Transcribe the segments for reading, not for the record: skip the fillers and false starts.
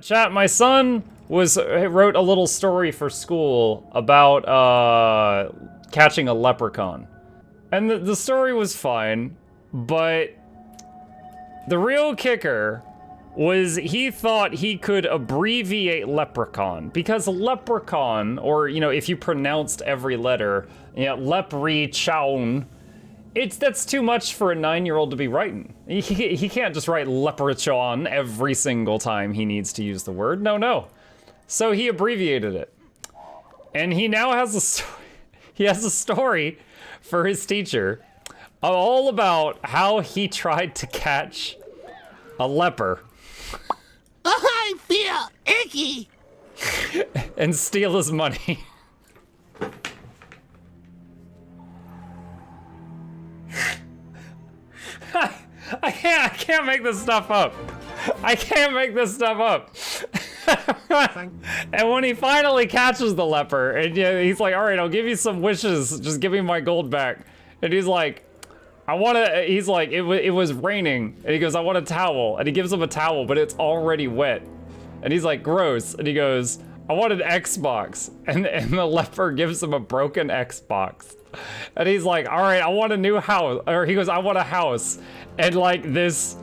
Chat, my son wrote a little story for school about catching a leprechaun. And the story was fine, but the real kicker was he thought he could abbreviate leprechaun, because leprechaun, or, you know, if you pronounced every letter, you know, lepre-chown, that's too much for a 9-year-old to be writing. He can't just write leprechaun every single time he needs to use the word. No. So he abbreviated it. And he now has a story for his teacher all about how he tried to catch a leper. I feel icky. And steal his money. I can't make this stuff up. I can't make this stuff up. And when he finally catches the leper, and he's like, all right, I'll give you some wishes, just give me my gold back. And he's like, he's like, it was raining, and he goes, I want a towel. And he gives him a towel, but it's already wet. And he's like, gross. And he goes, I want an Xbox. And the leper gives him a broken Xbox. And he's like, all right, I want a new house. Or he goes, I want a house. And like this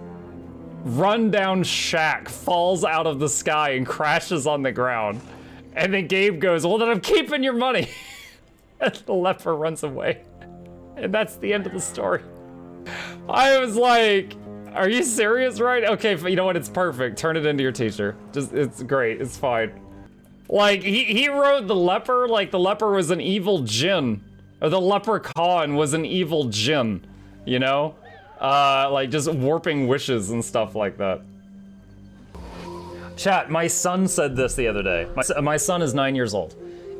rundown shack falls out of the sky and crashes on the ground. And then Gabe goes, well, then I'm keeping your money. And the leper runs away. And that's the end of the story. I was like, are you serious, right? Okay, you know what? It's perfect. Turn it into your teacher. It's great. It's fine. Like, he wrote the leper like the leper was an evil djinn. Or the leprechaun was an evil djinn, you know? Like just warping wishes and stuff like that. Chat, my son said this the other day. My son is 9 years old.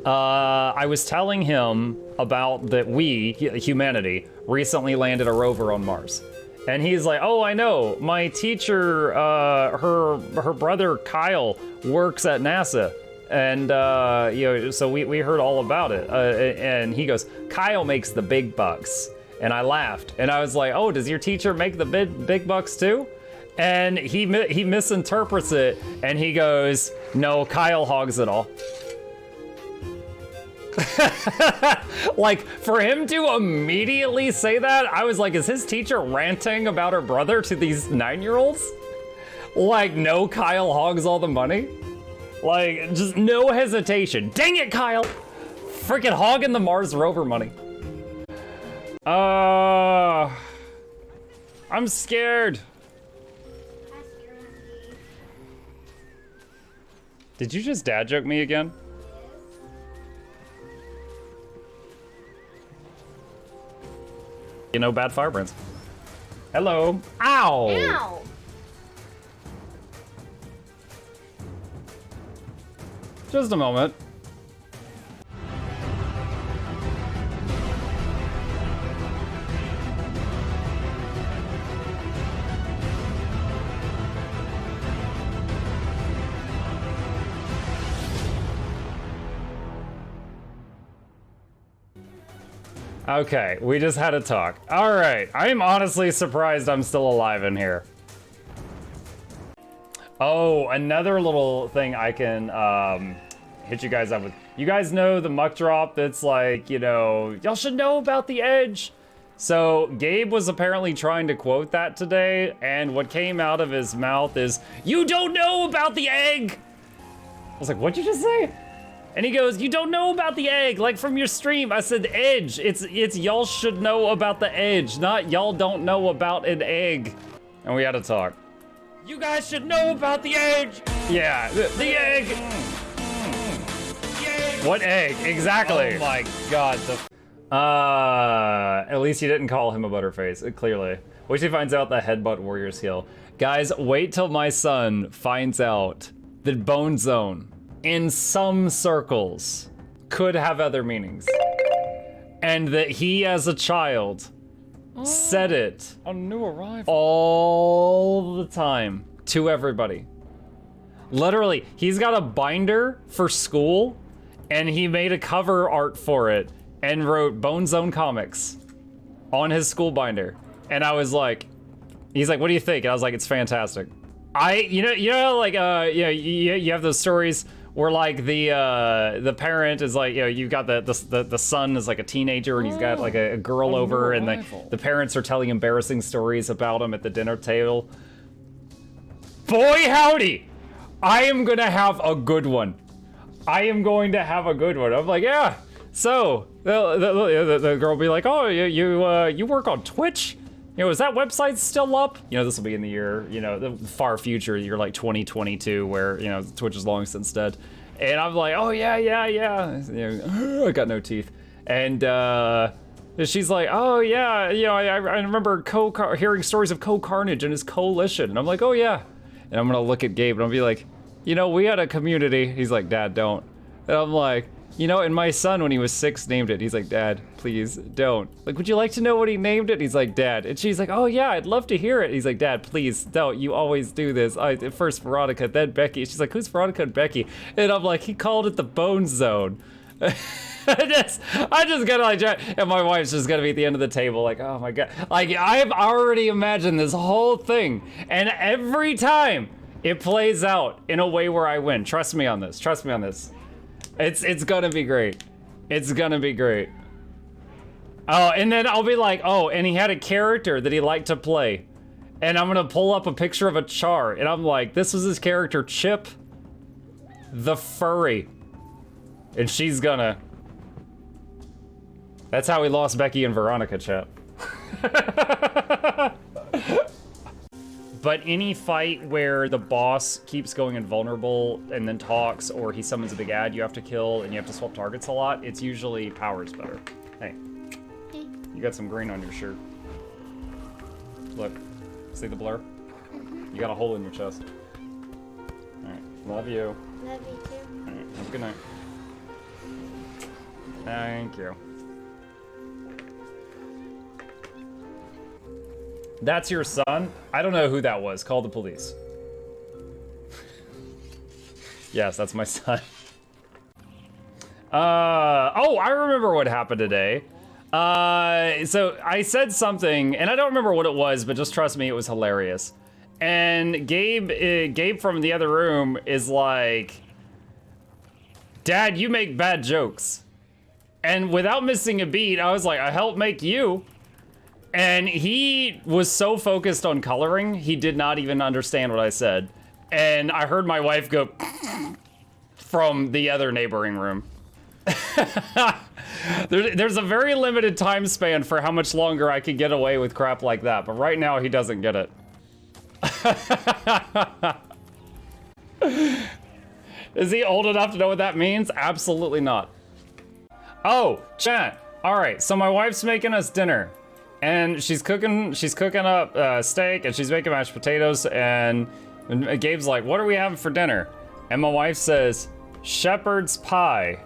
I was telling him about that humanity, recently landed a rover on Mars. And he's like, oh, I know. My teacher, her brother Kyle works at NASA. And, you know, so we heard all about it. And he goes, Kyle makes the big bucks. And I laughed. And I was like, oh, does your teacher make the big bucks too? And he misinterprets it. And he goes, no, Kyle hogs it all. Like, for him to immediately say that, I was like, is his teacher ranting about her brother to these 9-year-olds? Like, no, Kyle hogs all the money? Like, just no hesitation. Dang it, Kyle! Freaking hogging the Mars rover money. I'm scared. Did you just dad joke me again? You know, bad firebrands. Hello. Ow! Ow! Just a moment. Okay, we just had a talk. All right, I am honestly surprised I'm still alive in here. Oh, another little thing I can hit you guys up with. You guys know the muck drop that's like, you know, y'all should know about the edge. So Gabe was apparently trying to quote that today, and what came out of his mouth is, you don't know about the egg. I was like, what'd you just say? And he goes, you don't know about the egg, like from your stream. I said edge. It's y'all should know about the edge, not y'all don't know about an egg. And we had to talk. You guys should know about the edge. Yeah, the egg. What egg? Exactly. Oh my god. At least you didn't call him a butterface, clearly. Wait till he finds out the headbutt warrior skill. Guys, wait till my son finds out that Bone Zone, in some circles, could have other meanings. And that he, as a child, said it A new arrival. all the time to everybody. Literally, he's got a binder for school, and he made a cover art for it and wrote Bone Zone Comics on his school binder. And I was like, he's like, what do you think? And I was like, it's fantastic. like, you have those stories where like the parent is like, you've got the son is like a teenager and he's got like a girl over and the parents are telling embarrassing stories about him at the dinner table. Boy, howdy, I am gonna have a good one. I'm like, yeah. So the girl will be like, oh, you work on Twitch? Is that website still up? This will be in the year, the far future, year like 2022, where, Twitch is long since dead. And I'm like, oh, yeah. I got no teeth. And she's like, oh, yeah, I remember hearing stories of Carnage and his coalition. And I'm like, oh, yeah. And I'm going to look at Gabe and I'll be like, we had a community. He's like, Dad, don't. And I'm like, and my son, when he was 6, named it. He's like, Dad, please don't. Like, would you like to know what he named it? He's like, Dad. And she's like, oh, yeah, I'd love to hear it. He's like, Dad, please don't. You always do this. First Veronica, then Becky. She's like, who's Veronica and Becky? And I'm like, he called it the Bone Zone. I just gotta like, and my wife's just gonna be at the end of the table like, oh my God. Like, I've already imagined this whole thing. And every time it plays out in a way where I win. Trust me on this. It's gonna be great. Oh, and then I'll be like, oh, and he had a character that he liked to play. And I'm gonna pull up a picture of a char, and I'm like, this was his character, Chip the Furry. And she's gonna... That's how we lost Becky and Veronica, chat. But any fight where the boss keeps going invulnerable and then talks, or he summons a big ad you have to kill and you have to swap targets a lot, it's usually Power's better. Hey. You got some green on your shirt. Look. See the blur? You got a hole in your chest. Alright. Love you. Love you too. Alright. Have a good night. Thank you. That's your son? I don't know who that was. Call the police. Yes, that's my son. Oh, I remember what happened today. So I said something, and I don't remember what it was, but just trust me, it was hilarious. And Gabe from the other room is like, Dad, you make bad jokes. And without missing a beat, I was like, I help make you. And he was so focused on coloring, he did not even understand what I said. And I heard my wife go from the other neighboring room. There's a very limited time span for how much longer I could get away with crap like that, but right now he doesn't get it. Is he old enough to know what that means? Absolutely not. Oh, chat. All right, so my wife's making us dinner. And she's cooking up steak, and she's making mashed potatoes, and Gabe's like, what are we having for dinner? And my wife says, shepherd's pie.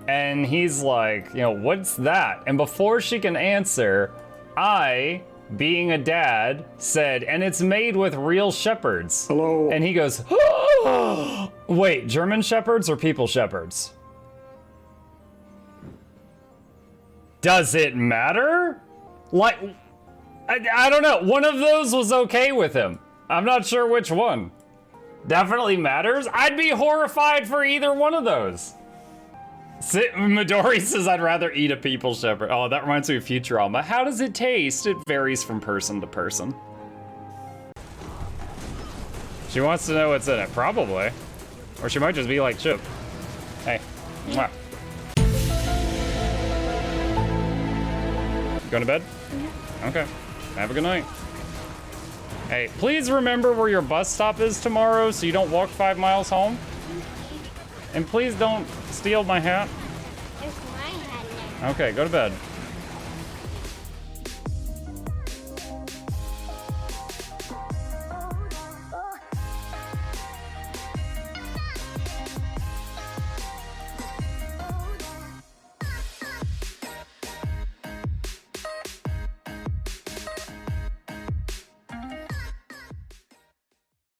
And he's like, what's that? And before she can answer, I, being a dad, said, and it's made with real shepherds. Hello. And he goes, oh! Wait, German shepherds or people shepherds? Does it matter? Like, I don't know. One of those was okay with him. I'm not sure which one. Definitely matters. I'd be horrified for either one of those. Midori says I'd rather eat a people shepherd. Oh, that reminds me of Futurama. How does it taste? It varies from person to person. She wants to know what's in it. Probably. Or she might just be like Chip. Hey. Mwah. Going to bed? Okay. Have a good night. Hey, please remember where your bus stop is tomorrow so you don't walk 5 miles home. And please don't steal my hat. There's my hat now. Okay, go to bed.